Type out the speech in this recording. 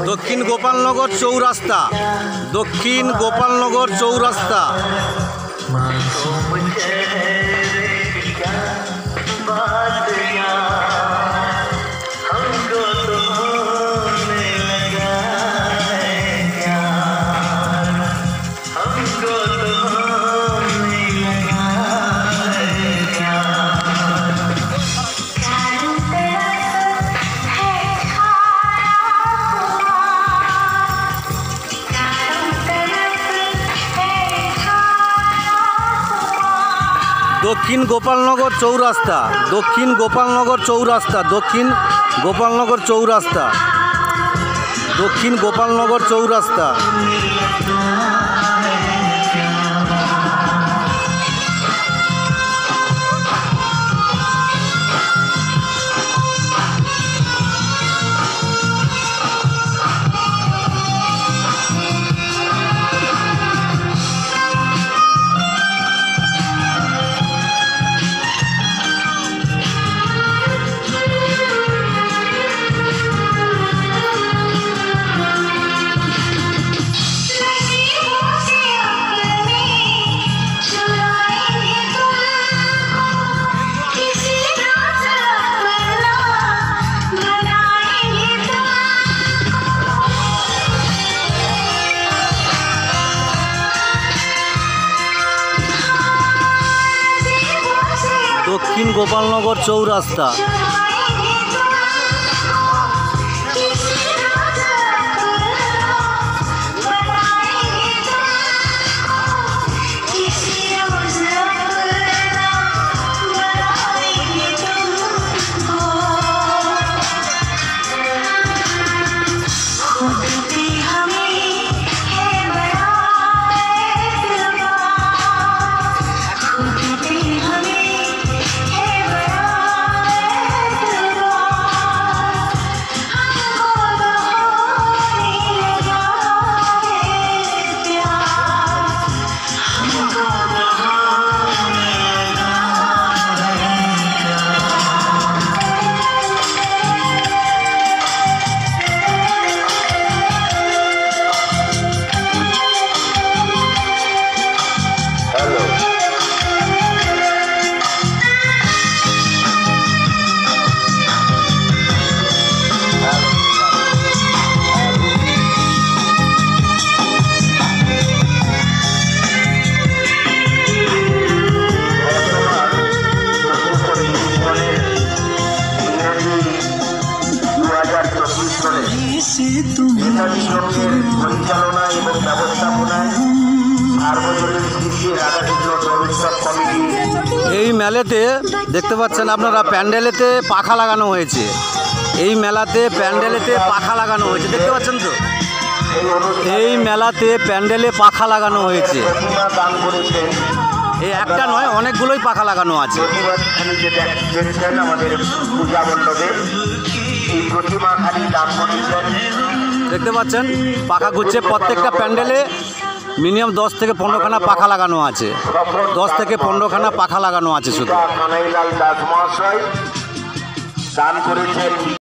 দক্ষিণ গোপালনগর চৌরাস্তা, দক্ষিণ গোপালনগর চৌরাস্তা। দক্ষিণ গোপালনগর চৌরাস্তা, দক্ষিণ গোপালনগর চৌরাস্তা, দক্ষিণ গোপালনগর চৌরাস্তা, দক্ষিণ গোপালনগর চৌরাস্তা। দক্ষিণ গোপালনগর চৌরাস্তা। পরিচালনা এবং ব্যবস্থাপনায় এই মেলাতে দেখতে পাচ্ছেন আপনারা প্যান্ডেলেতে পাখা লাগানো হয়েছে। এই মেলাতে প্যান্ডেলেতে পাখা লাগানো হয়েছে, দেখতে পাচ্ছেন তো। এই মেলাতে প্যান্ডেলে পাখা লাগানো হয়েছে। এই একটা নয়, অনেকগুলোই পাখা লাগানো আছে। দেখতে পাচ্ছেন পাখা ঘুরছে। প্রত্যেকটা প্যান্ডেলে মিনিমাম 10 থেকে 15খানা পাখা লাগানো আছে। 10 থেকে 15খানা পাখা লাগানো আছে শুধু।